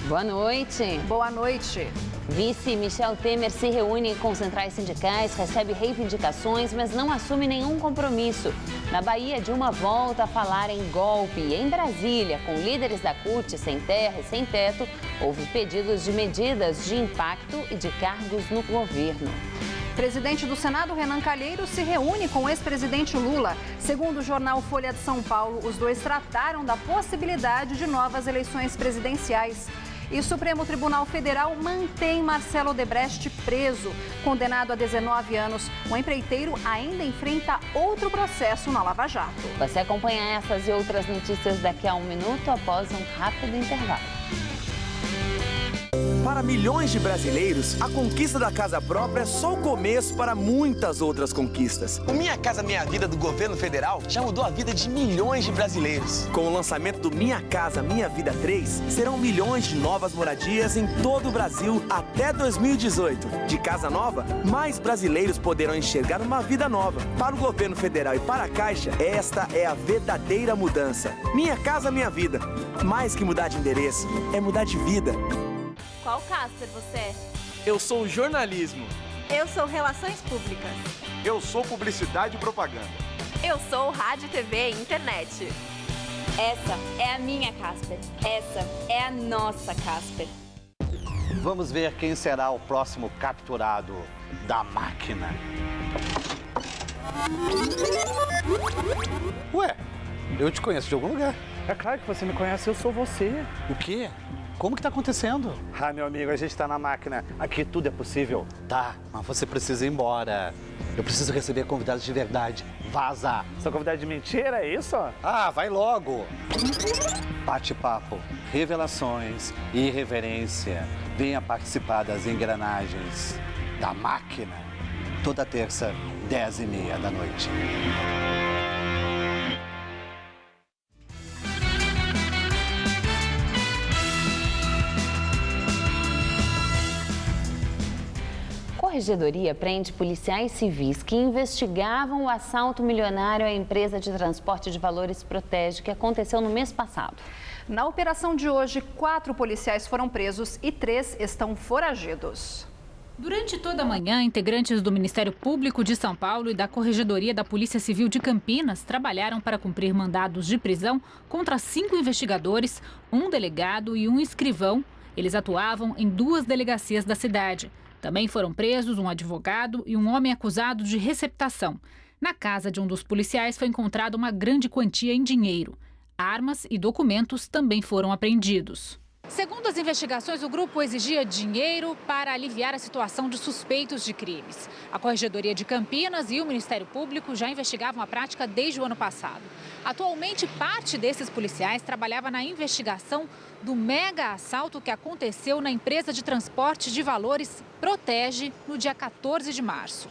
Boa noite. Boa noite. Vice Michel Temer se reúne com centrais sindicais, recebe reivindicações, mas não assume nenhum compromisso. Na Bahia, Dilma volta a falar em golpe. Em Brasília, com líderes da CUT sem terra e sem teto, houve pedidos de medidas de impacto e de cargos no governo. Presidente do Senado, Renan Calheiros, se reúne com o ex-presidente Lula. Segundo o jornal Folha de São Paulo, os dois trataram da possibilidade de novas eleições presidenciais. E o Supremo Tribunal Federal mantém Marcelo Odebrecht preso. Condenado a 19 anos, o empreiteiro ainda enfrenta outro processo na Lava Jato. Você acompanha essas e outras notícias daqui a um minuto após um rápido intervalo. Para milhões de brasileiros, a conquista da casa própria é só o começo para muitas outras conquistas. O Minha Casa Minha Vida do governo federal já mudou a vida de milhões de brasileiros. Com o lançamento do Minha Casa Minha Vida 3, serão milhões de novas moradias em todo o Brasil até 2018. De casa nova, mais brasileiros poderão enxergar uma vida nova. Para o governo federal e para a Caixa, esta é a verdadeira mudança. Minha Casa Minha Vida. Mais que mudar de endereço, é mudar de vida. Qual Casper você é? Eu sou jornalismo. Eu sou Relações Públicas. Eu sou Publicidade e Propaganda. Eu sou Rádio, TV e Internet. Essa é a minha Casper. Essa é a nossa Casper. Vamos ver quem será o próximo capturado da máquina. Ué, eu te conheço de algum lugar. É claro que você me conhece, eu sou você. O quê? Como que tá acontecendo? Ah, meu amigo, a gente tá na máquina. Aqui tudo é possível. Tá, mas você precisa ir embora. Eu preciso receber convidados de verdade. Vaza! Sou convidado de mentira, é isso? Ah, vai logo! Bate-papo, revelações e irreverência. Venha participar das engrenagens da máquina. Toda terça, 10h30 da noite. A Corregedoria prende policiais civis que investigavam o assalto milionário à empresa de transporte de valores Protege, que aconteceu no mês passado. Na operação de hoje, 4 policiais foram presos e 3 estão foragidos. Durante toda a manhã, integrantes do Ministério Público de São Paulo e da Corregedoria da Polícia Civil de Campinas trabalharam para cumprir mandados de prisão contra 5 investigadores, um delegado e um escrivão. Eles atuavam em 2 delegacias da cidade. Também foram presos um advogado e um homem acusado de receptação. Na casa de um dos policiais foi encontrada uma grande quantia em dinheiro. Armas e documentos também foram apreendidos. Segundo as investigações, o grupo exigia dinheiro para aliviar a situação de suspeitos de crimes. A Corregedoria de Campinas e o Ministério Público já investigavam a prática desde o ano passado. Atualmente, parte desses policiais trabalhava na investigação do mega assalto que aconteceu na empresa de transporte de valores Protege no dia 14 de março.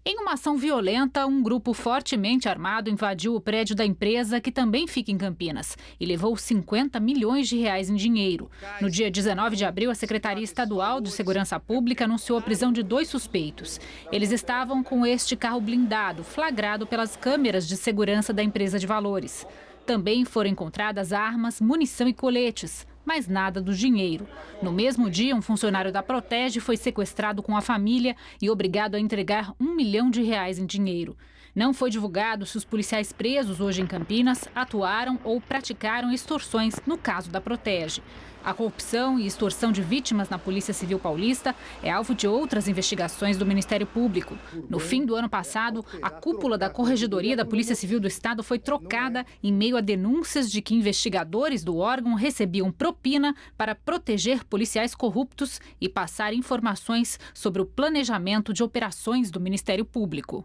Em uma ação violenta, um grupo fortemente armado invadiu o prédio da empresa, que também fica em Campinas, e levou 50 milhões de reais em dinheiro. No dia 19 de abril, a Secretaria Estadual de Segurança Pública anunciou a prisão de 2 suspeitos. Eles estavam com este carro blindado, flagrado pelas câmeras de segurança da empresa de valores. Também foram encontradas armas, munição e coletes, mas nada do dinheiro. No mesmo dia, um funcionário da Protege foi sequestrado com a família e obrigado a entregar R$1 milhão em dinheiro. Não foi divulgado se os policiais presos hoje em Campinas atuaram ou praticaram extorsões no caso da Protege. A corrupção e extorsão de vítimas na Polícia Civil Paulista é alvo de outras investigações do Ministério Público. No fim do ano passado, a cúpula da Corregedoria da Polícia Civil do Estado foi trocada em meio a denúncias de que investigadores do órgão recebiam propina para proteger policiais corruptos e passar informações sobre o planejamento de operações do Ministério Público.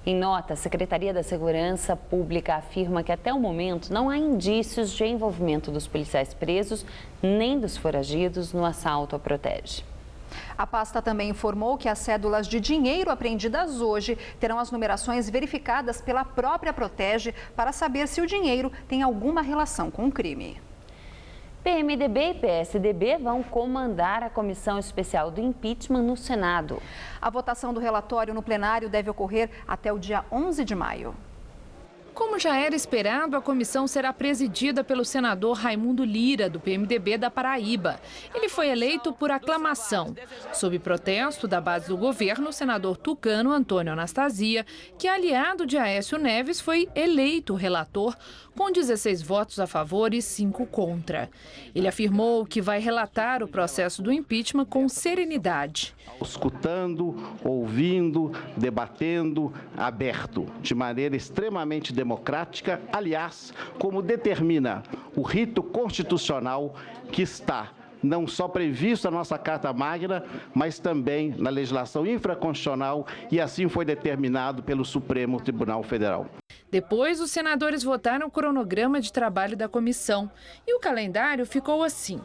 Em nota, a Secretaria da Segurança Pública afirma que até o momento não há indícios de envolvimento dos policiais presos nem dos foragidos no assalto à Protege. A pasta também informou que as cédulas de dinheiro apreendidas hoje terão as numerações verificadas pela própria Protege para saber se o dinheiro tem alguma relação com o crime. PMDB e PSDB vão comandar a comissão especial do impeachment no Senado. A votação do relatório no plenário deve ocorrer até o dia 11 de maio. Como Como já era esperado, a comissão será presidida pelo senador Raimundo Lira, do PMDB da Paraíba. Ele foi eleito por aclamação. Sob protesto da base do governo, o senador tucano Antônio Anastasia, que é aliado de Aécio Neves, foi eleito relator com 16 votos a favor e 5 contra. Ele afirmou que vai relatar o processo do impeachment com serenidade. Escutando, ouvindo, debatendo, aberto, de maneira extremamente democrática, aliás, como determina o rito constitucional que está não só previsto na nossa Carta Magna, mas também na legislação infraconstitucional, e assim foi determinado pelo Supremo Tribunal Federal. Depois, os senadores votaram o cronograma de trabalho da comissão e o calendário ficou assim.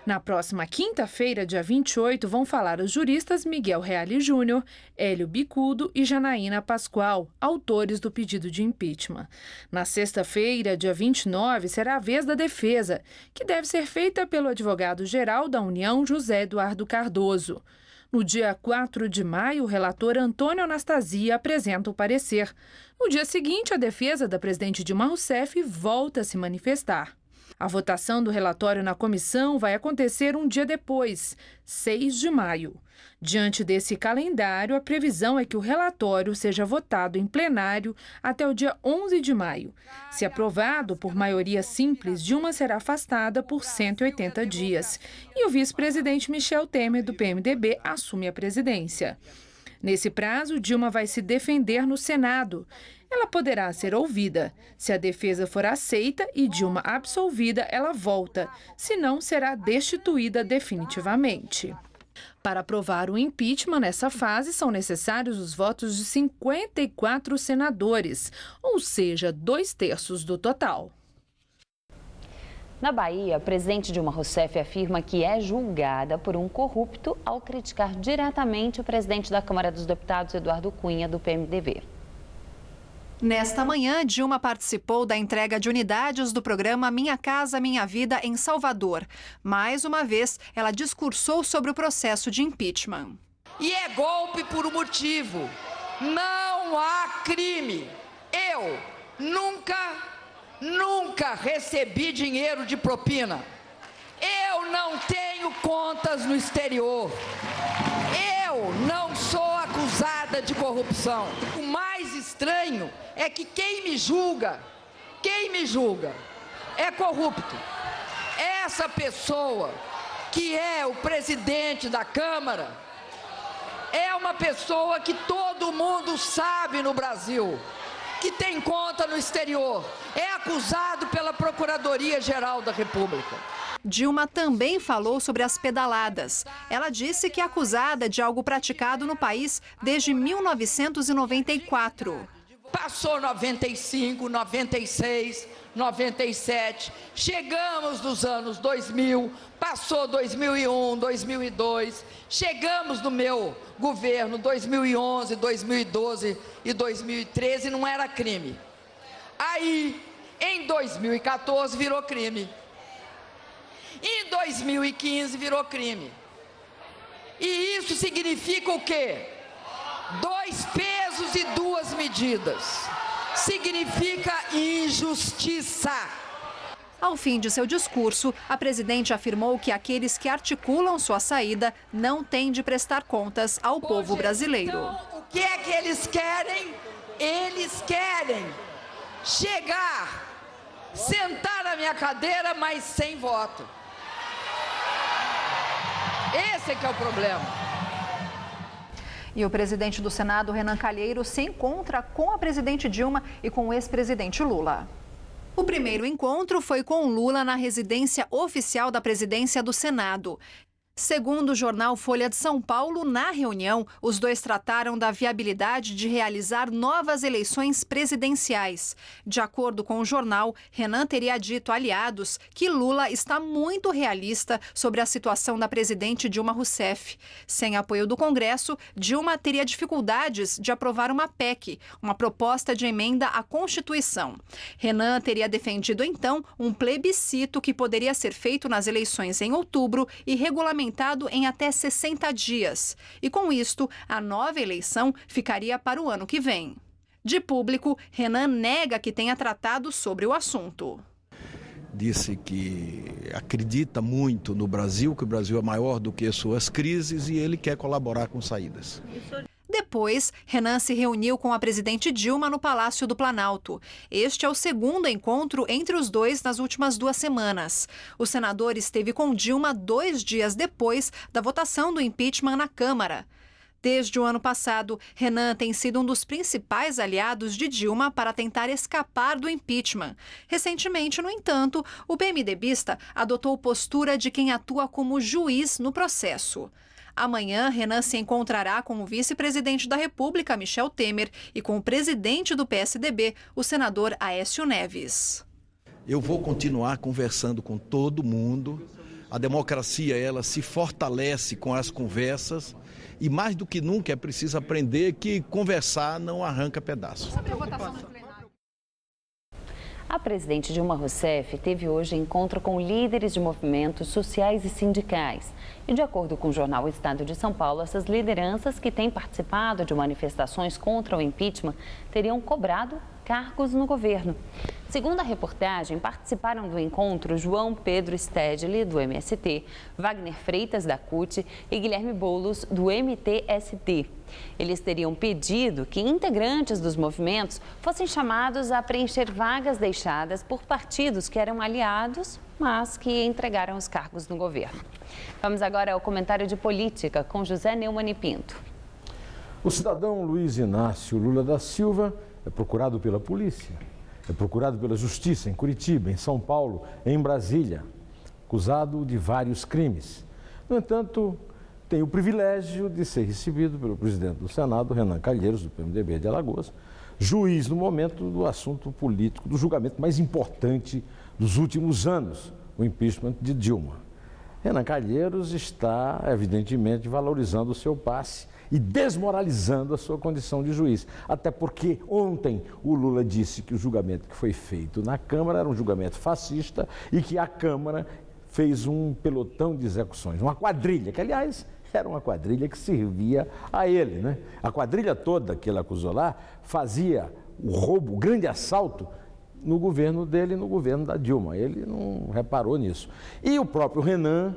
Na próxima quinta-feira, dia 28, vão falar os juristas Miguel Reale Júnior, Hélio Bicudo e Janaína Pascoal, autores do pedido de impeachment. Na sexta-feira, dia 29, será a vez da defesa, que deve ser feita pelo advogado-geral da União, José Eduardo Cardoso. No dia 4 de maio, o relator Antônio Anastasia apresenta o parecer. No dia seguinte, a defesa da presidente Dilma Rousseff volta a se manifestar. A votação do relatório na comissão vai acontecer um dia depois, 6 de maio. Diante desse calendário, a previsão é que o relatório seja votado em plenário até o dia 11 de maio. Se aprovado por maioria simples, Dilma será afastada por 180 dias. E o vice-presidente Michel Temer, do PMDB, assume a presidência. Nesse prazo, Dilma vai se defender no Senado. Ela poderá ser ouvida. Se a defesa for aceita e Dilma absolvida, ela volta. Se não, será destituída definitivamente. Para aprovar o impeachment nessa fase, são necessários os votos de 54 senadores, ou seja, 2/3 do total. Na Bahia, a presidente Dilma Rousseff afirma que é julgada por um corrupto ao criticar diretamente o presidente da Câmara dos Deputados, Eduardo Cunha, do PMDB. Nesta manhã, Dilma participou da entrega de unidades do programa Minha Casa Minha Vida em Salvador. Mais uma vez, ela discursou sobre o processo de impeachment. E é golpe por um motivo. Não há crime. Eu nunca recebi dinheiro de propina. Eu não tenho contas no exterior. Eu não sou acusada de corrupção. O mais estranho é que quem me julga é corrupto. Essa pessoa que é o presidente da Câmara é uma pessoa que todo mundo sabe no Brasil que tem conta no exterior. É acusado pela Procuradoria-Geral da República. Dilma também falou sobre as pedaladas. Ela disse que é acusada de algo praticado no país desde 1994. Passou 95, 96, 97, chegamos nos anos 2000, passou 2001, 2002, chegamos no meu governo 2011, 2012 e 2013, não era crime. Aí, em 2014, virou crime. Em 2015 virou crime. E isso significa o quê? 2 pesos e 2 medidas. Significa injustiça. Ao fim de seu discurso, a presidente afirmou que aqueles que articulam sua saída não têm de prestar contas ao povo brasileiro. Então, o que é que eles querem? Eles querem chegar, sentar na minha cadeira, mas sem voto. Esse é que é o problema. E o presidente do Senado, Renan Calheiros, se encontra com a presidente Dilma e com o ex-presidente Lula. O primeiro encontro foi com Lula na residência oficial da presidência do Senado. Segundo o jornal Folha de São Paulo, na reunião, os dois trataram da viabilidade de realizar novas eleições presidenciais. De acordo com o jornal, Renan teria dito a aliados que Lula está muito realista sobre a situação da presidente Dilma Rousseff. Sem apoio do Congresso, Dilma teria dificuldades de aprovar uma PEC, uma proposta de emenda à Constituição. Renan teria defendido, então, um plebiscito que poderia ser feito nas eleições em outubro e regulamentado em até 60 dias. E com isto, a nova eleição ficaria para o ano que vem. De público, Renan nega que tenha tratado sobre o assunto. Disse que acredita muito no Brasil, que o Brasil é maior do que suas crises e ele quer colaborar com saídas. Depois, Renan se reuniu com a presidente Dilma no Palácio do Planalto. Este é o segundo encontro entre os dois nas últimas 2 semanas. O senador esteve com Dilma 2 dias depois da votação do impeachment na Câmara. Desde o ano passado, Renan tem sido um dos principais aliados de Dilma para tentar escapar do impeachment. Recentemente, no entanto, o PMDBista adotou postura de quem atua como juiz no processo. Amanhã, Renan se encontrará com o vice-presidente da República, Michel Temer, e com o presidente do PSDB, o senador Aécio Neves. Eu vou continuar conversando com todo mundo. A democracia, ela se fortalece com as conversas. E mais do que nunca é preciso aprender que conversar não arranca pedaços. A presidente Dilma Rousseff teve hoje encontro com líderes de movimentos sociais e sindicais. E de acordo com o jornal Estado de São Paulo, essas lideranças que têm participado de manifestações contra o impeachment teriam cobrado cargos no governo. Segundo a reportagem, participaram do encontro João Pedro Stedley, do MST, Wagner Freitas, da CUT e Guilherme Boulos, do MTST. Eles teriam pedido que integrantes dos movimentos fossem chamados a preencher vagas deixadas por partidos que eram aliados, mas que entregaram os cargos no governo. Vamos agora ao comentário de política com José Neumann e Pinto. O cidadão Luiz Inácio Lula da Silva é procurado pela polícia, é procurado pela justiça em Curitiba, em São Paulo, em Brasília, acusado de vários crimes. No entanto, tem o privilégio de ser recebido pelo presidente do Senado, Renan Calheiros, do PMDB de Alagoas, juiz no momento do assunto político, do julgamento mais importante dos últimos anos, o impeachment de Dilma. Renan Calheiros está, evidentemente, valorizando o seu passe e desmoralizando a sua condição de juiz. Até porque ontem o Lula disse que o julgamento que foi feito na Câmara era um julgamento fascista e que a Câmara fez um pelotão de execuções, uma quadrilha, que aliás era uma quadrilha que servia a ele, né? A quadrilha toda que ele acusou lá fazia o roubo, o grande assalto no governo dele e no governo da Dilma. Ele não reparou nisso. E o próprio Renan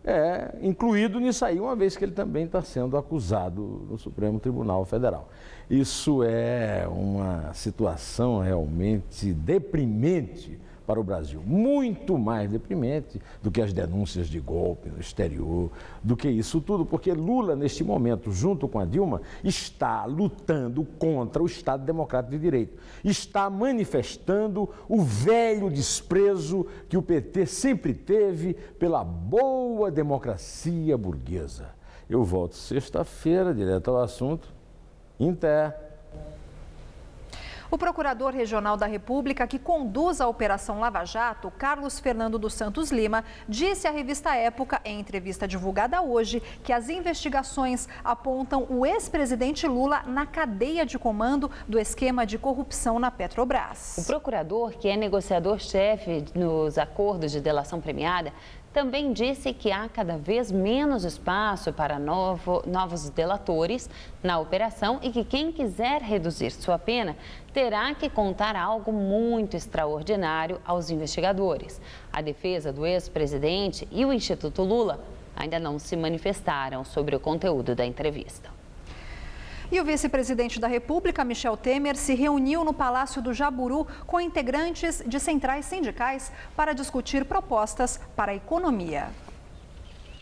é incluído nisso aí, uma vez que ele também está sendo acusado no Supremo Tribunal Federal. Isso é uma situação realmente deprimente para o Brasil, muito mais deprimente do que as denúncias de golpe no exterior, do que isso tudo, porque Lula, neste momento, junto com a Dilma, está lutando contra o Estado Democrático de Direito, está manifestando o velho desprezo que o PT sempre teve pela boa democracia burguesa. Eu volto sexta-feira, direto ao assunto. Inter. O procurador regional da República que conduz a Operação Lava Jato, Carlos Fernando dos Santos Lima, disse à revista Época, em entrevista divulgada hoje, que as investigações apontam o ex-presidente Lula na cadeia de comando do esquema de corrupção na Petrobras. O procurador, que é negociador-chefe nos acordos de delação premiada, também disse que há cada vez menos espaço para novos delatores na operação e que quem quiser reduzir sua pena terá que contar algo muito extraordinário aos investigadores. A defesa do ex-presidente e o Instituto Lula ainda não se manifestaram sobre o conteúdo da entrevista. E o vice-presidente da República, Michel Temer, se reuniu no Palácio do Jaburu com integrantes de centrais sindicais para discutir propostas para a economia.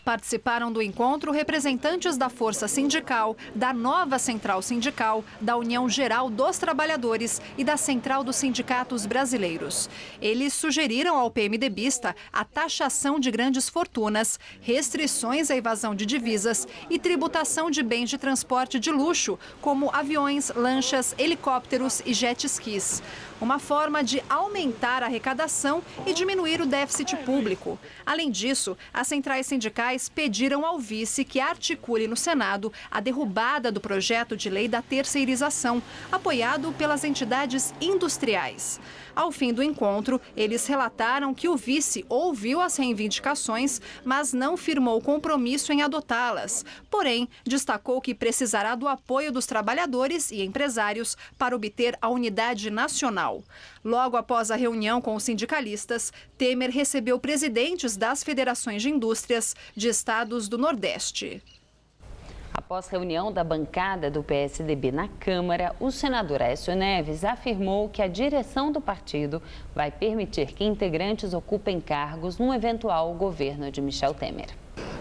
Participaram do encontro representantes da Força Sindical, da Nova Central Sindical, da União Geral dos Trabalhadores e da Central dos Sindicatos Brasileiros. Eles sugeriram ao PMDBista a taxação de grandes fortunas, restrições à evasão de divisas e tributação de bens de transporte de luxo, como aviões, lanchas, helicópteros e jet skis. Uma forma de aumentar a arrecadação e diminuir o déficit público. Além disso, as centrais sindicais pediram ao vice que articule no Senado a derrubada do projeto de lei da terceirização, apoiado pelas entidades industriais. Ao fim do encontro, eles relataram que o vice ouviu as reivindicações, mas não firmou compromisso em adotá-las. Porém, destacou que precisará do apoio dos trabalhadores e empresários para obter a unidade nacional. Logo após a reunião com os sindicalistas, Temer recebeu presidentes das federações de indústrias de estados do Nordeste. Após reunião da bancada do PSDB na Câmara, o senador Aécio Neves afirmou que a direção do partido vai permitir que integrantes ocupem cargos no eventual governo de Michel Temer.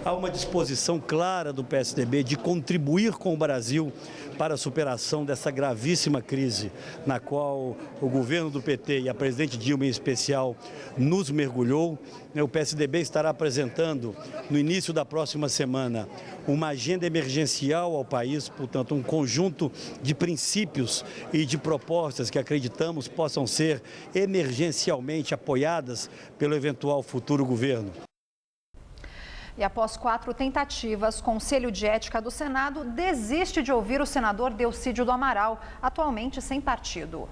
Há uma disposição clara do PSDB de contribuir com o Brasil para a superação dessa gravíssima crise na qual o governo do PT e a presidente Dilma em especial nos mergulhou. O PSDB estará apresentando no início da próxima semana uma agenda emergencial ao país, portanto um conjunto de princípios e de propostas que acreditamos possam ser emergencialmente apoiadas pelo eventual futuro governo. E após 4 tentativas, o Conselho de Ética do Senado desiste de ouvir o senador Delcídio do Amaral, atualmente sem partido.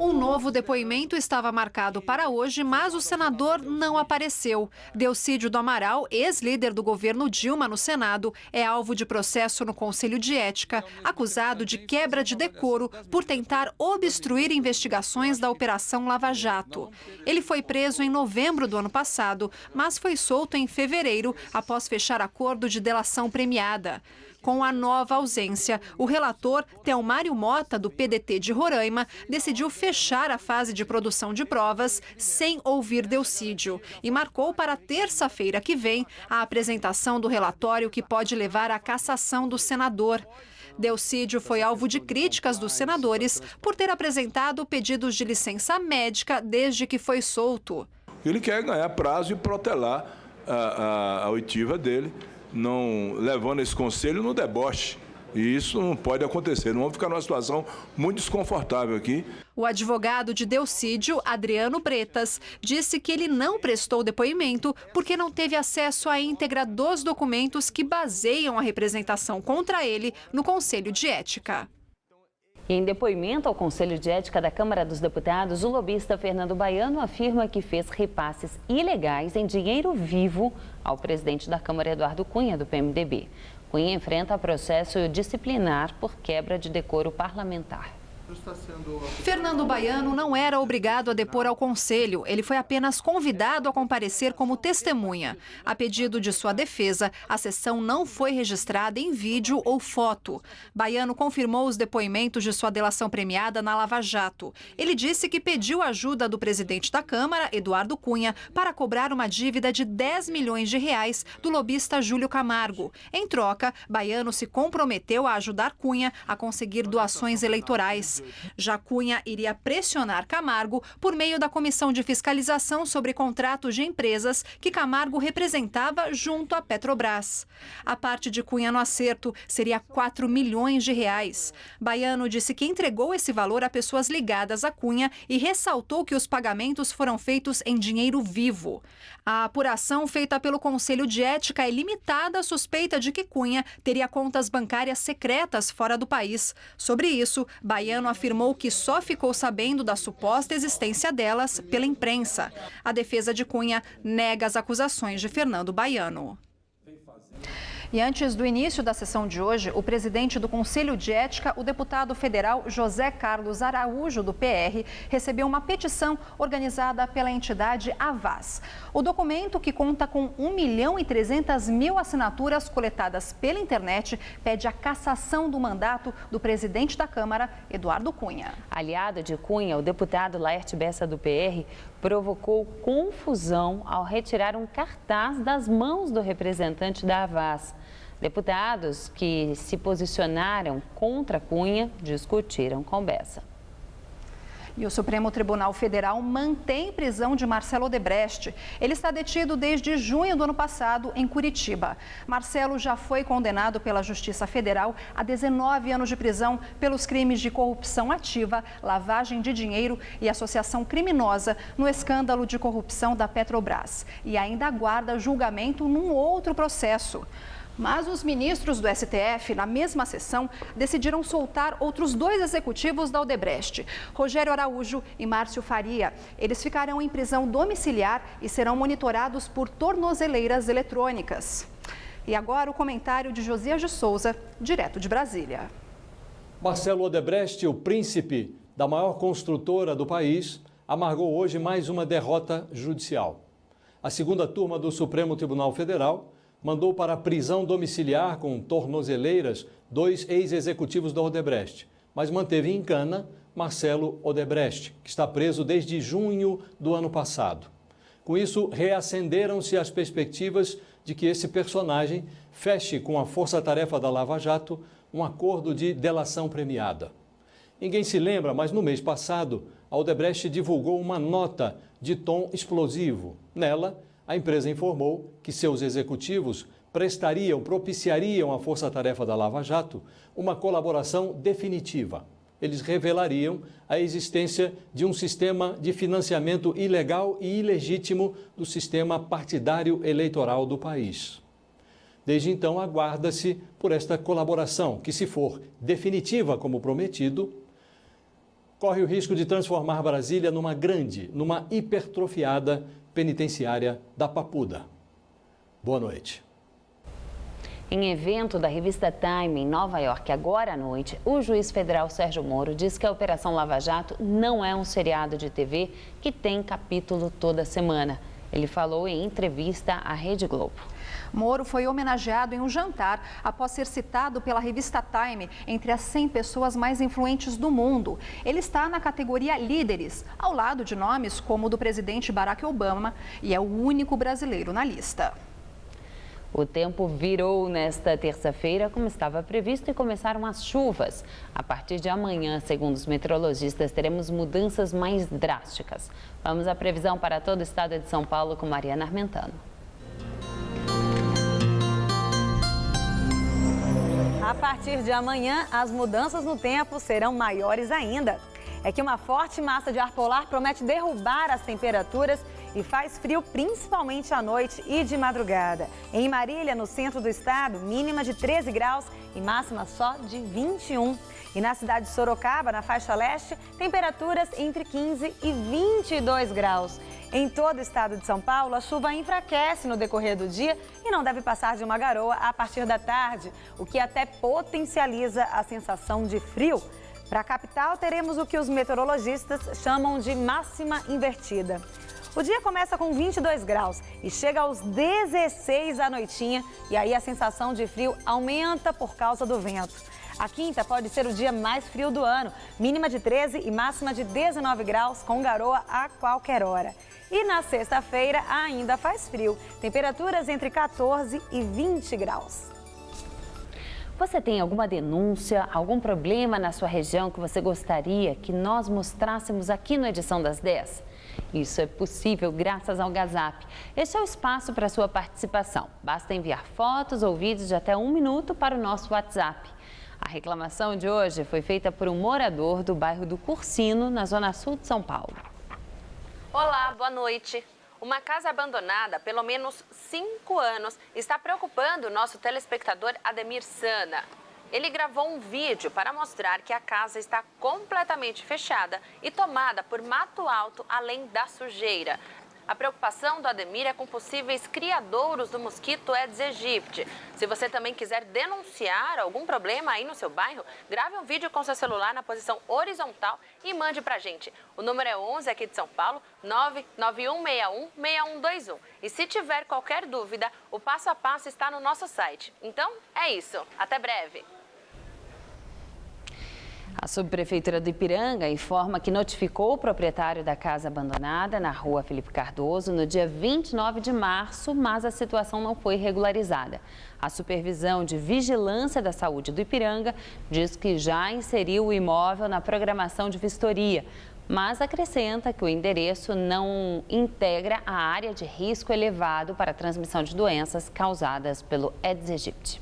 Um novo depoimento estava marcado para hoje, mas o senador não apareceu. Delcídio do Amaral, ex-líder do governo Dilma no Senado, é alvo de processo no Conselho de Ética, acusado de quebra de decoro por tentar obstruir investigações da Operação Lava Jato. Ele foi preso em novembro do ano passado, mas foi solto em fevereiro após fechar acordo de delação premiada. Com a nova ausência, o relator Telmário Mota, do PDT de Roraima, decidiu fechar a fase de produção de provas sem ouvir Delcídio e marcou para terça-feira que vem a apresentação do relatório que pode levar à cassação do senador. Delcídio foi alvo de críticas dos senadores por ter apresentado pedidos de licença médica desde que foi solto. Ele quer ganhar prazo e protelar a oitiva dele, não levando esse conselho no deboche. E isso não pode acontecer. Não vamos ficar numa situação muito desconfortável aqui. O advogado de Delcídio, Adriano Bretas, disse que ele não prestou depoimento porque não teve acesso à íntegra dos documentos que baseiam a representação contra ele no Conselho de Ética. Em depoimento ao Conselho de Ética da Câmara dos Deputados, o lobista Fernando Baiano afirma que fez repasses ilegais em dinheiro vivo ao presidente da Câmara, Eduardo Cunha, do PMDB. Cunha enfrenta processo disciplinar por quebra de decoro parlamentar. Fernando Baiano não era obrigado a depor ao Conselho. Ele foi apenas convidado a comparecer como testemunha. A pedido de sua defesa, a sessão não foi registrada em vídeo ou foto. Baiano confirmou os depoimentos de sua delação premiada na Lava Jato. Ele disse que pediu ajuda do presidente da Câmara, Eduardo Cunha, para cobrar uma dívida de 10 milhões de reais do lobista Júlio Camargo. Em troca, Baiano se comprometeu a ajudar Cunha a conseguir doações eleitorais. Já Cunha iria pressionar Camargo por meio da Comissão de Fiscalização sobre Contratos de Empresas que Camargo representava junto à Petrobras. A parte de Cunha no acerto seria 4 milhões de reais. Baiano disse que entregou esse valor a pessoas ligadas a Cunha e ressaltou que os pagamentos foram feitos em dinheiro vivo. A apuração feita pelo Conselho de Ética é limitada à suspeita de que Cunha teria contas bancárias secretas fora do país. Sobre isso, Baiano afirmou que só ficou sabendo da suposta existência delas pela imprensa. A defesa de Cunha nega as acusações de Fernando Baiano. E antes do início da sessão de hoje, o presidente do Conselho de Ética, o deputado federal José Carlos Araújo, do PR, recebeu uma petição organizada pela entidade Havas. O documento, que conta com 1.300.000 assinaturas coletadas pela internet, pede a cassação do mandato do presidente da Câmara, Eduardo Cunha. Aliado de Cunha, o deputado Laerte Bessa, do PR, provocou confusão ao retirar um cartaz das mãos do representante da Havas. Deputados que se posicionaram contra Cunha discutiram com Bessa. E o Supremo Tribunal Federal mantém prisão de Marcelo Odebrecht. Ele está detido desde junho do ano passado em Curitiba. Marcelo já foi condenado pela Justiça Federal a 19 anos de prisão pelos crimes de corrupção ativa, lavagem de dinheiro e associação criminosa no escândalo de corrupção da Petrobras. E ainda aguarda julgamento num outro processo. Mas os ministros do STF, na mesma sessão, decidiram soltar outros 2 executivos da Odebrecht, Rogério Araújo e Márcio Faria. Eles ficarão em prisão domiciliar e serão monitorados por tornozeleiras eletrônicas. E agora o comentário de Josias de Souza, direto de Brasília. Marcelo Odebrecht, o príncipe da maior construtora do país, amargou hoje mais uma derrota judicial. A segunda turma do Supremo Tribunal Federal mandou para a prisão domiciliar com tornozeleiras 2 ex-executivos da Odebrecht, mas manteve em cana Marcelo Odebrecht, que está preso desde junho do ano passado. Com isso, reacenderam-se as perspectivas de que esse personagem feche com a força-tarefa da Lava Jato um acordo de delação premiada. Ninguém se lembra, mas no mês passado, a Odebrecht divulgou uma nota de tom explosivo. Nela, a empresa informou que seus executivos propiciariam à força-tarefa da Lava Jato uma colaboração definitiva. Eles revelariam a existência de um sistema de financiamento ilegal e ilegítimo do sistema partidário eleitoral do país. Desde então, aguarda-se por esta colaboração, que, se for definitiva como prometido, corre o risco de transformar Brasília numa hipertrofiada penitenciária da Papuda. Boa noite. Em evento da revista Time, em Nova York, agora à noite, o juiz federal Sérgio Moro diz que a Operação Lava Jato não é um seriado de TV que tem capítulo toda semana. Ele falou em entrevista à Rede Globo. Moro foi homenageado em um jantar após ser citado pela revista Time entre as 100 pessoas mais influentes do mundo. Ele está na categoria Líderes, ao lado de nomes como o do presidente Barack Obama, e é o único brasileiro na lista. O tempo virou nesta terça-feira, como estava previsto, e começaram as chuvas. A partir de amanhã, segundo os meteorologistas, teremos mudanças mais drásticas. Vamos à previsão para todo o estado de São Paulo com Mariana Armentano. A partir de amanhã, as mudanças no tempo serão maiores ainda. É que uma forte massa de ar polar promete derrubar as temperaturas e faz frio principalmente à noite e de madrugada. Em Marília, no centro do estado, mínima de 13 graus e máxima só de 21. E na cidade de Sorocaba, na faixa leste, temperaturas entre 15 e 22 graus. Em todo o estado de São Paulo, a chuva enfraquece no decorrer do dia e não deve passar de uma garoa a partir da tarde, o que até potencializa a sensação de frio. Para a capital, teremos o que os meteorologistas chamam de máxima invertida. O dia começa com 22 graus e chega aos 16 à noitinha, e aí a sensação de frio aumenta por causa do vento. A quinta pode ser o dia mais frio do ano, mínima de 13 e máxima de 19 graus, com garoa a qualquer hora. E na sexta-feira ainda faz frio, temperaturas entre 14 e 20 graus. Você tem alguma denúncia, algum problema na sua região que você gostaria que nós mostrássemos aqui no Edição das 10? Isso é possível graças ao Gazap. Este é o espaço para a sua participação. Basta enviar fotos ou vídeos de até 1 minuto para o nosso WhatsApp. A reclamação de hoje foi feita por um morador do bairro do Cursino, na zona sul de São Paulo. Olá, boa noite. Uma casa abandonada há pelo menos 5 anos está preocupando o nosso telespectador Ademir Sana. Ele gravou um vídeo para mostrar que a casa está completamente fechada e tomada por mato alto, além da sujeira. A preocupação do Ademir é com possíveis criadouros do mosquito Aedes aegypti. Se você também quiser denunciar algum problema aí no seu bairro, grave um vídeo com seu celular na posição horizontal e mande pra gente. O número é 11 aqui de São Paulo, 991616121. E se tiver qualquer dúvida, o passo a passo está no nosso site. Então, é isso. Até breve. A subprefeitura do Ipiranga informa que notificou o proprietário da casa abandonada na rua Felipe Cardoso no dia 29 de março, mas a situação não foi regularizada. A Supervisão de Vigilância da Saúde do Ipiranga diz que já inseriu o imóvel na programação de vistoria, mas acrescenta que o endereço não integra a área de risco elevado para a transmissão de doenças causadas pelo Aedes aegypti.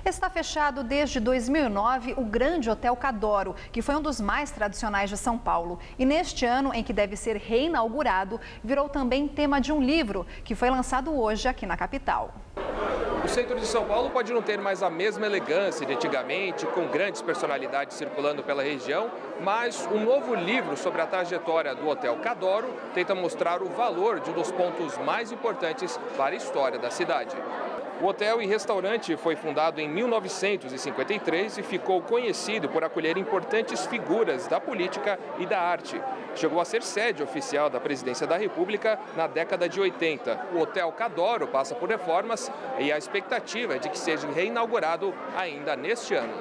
Está fechado desde 2009 o Grande Hotel Cadoro, que foi um dos mais tradicionais de São Paulo. E neste ano, em que deve ser reinaugurado, virou também tema de um livro que foi lançado hoje aqui na capital. O centro de São Paulo pode não ter mais a mesma elegância de antigamente, com grandes personalidades circulando pela região, mas um novo livro sobre a trajetória do Hotel Cadoro tenta mostrar o valor de um dos pontos mais importantes para a história da cidade. O hotel e restaurante foi fundado em 1953 e ficou conhecido por acolher importantes figuras da política e da arte. Chegou a ser sede oficial da Presidência da República na década de 80. O Hotel Cadoro passa por reformas e a expectativa é de que seja reinaugurado ainda neste ano.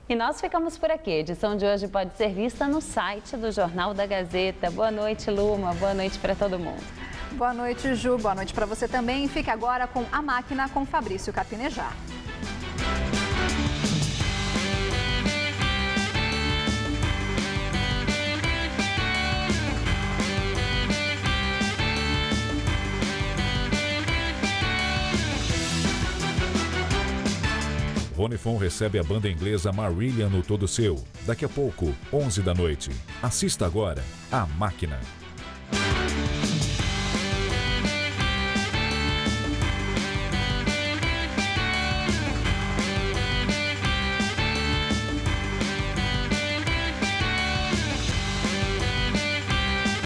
E nós ficamos por aqui. A edição de hoje pode ser vista no site do Jornal da Gazeta. Boa noite, Luma. Boa noite para todo mundo. Boa noite, Ju. Boa noite para você também. Fique agora com A Máquina com Fabrício Carpinejar. Rony Fon recebe a banda inglesa Marillion no Todo Seu. Daqui a pouco, 11 da noite. Assista agora A Máquina.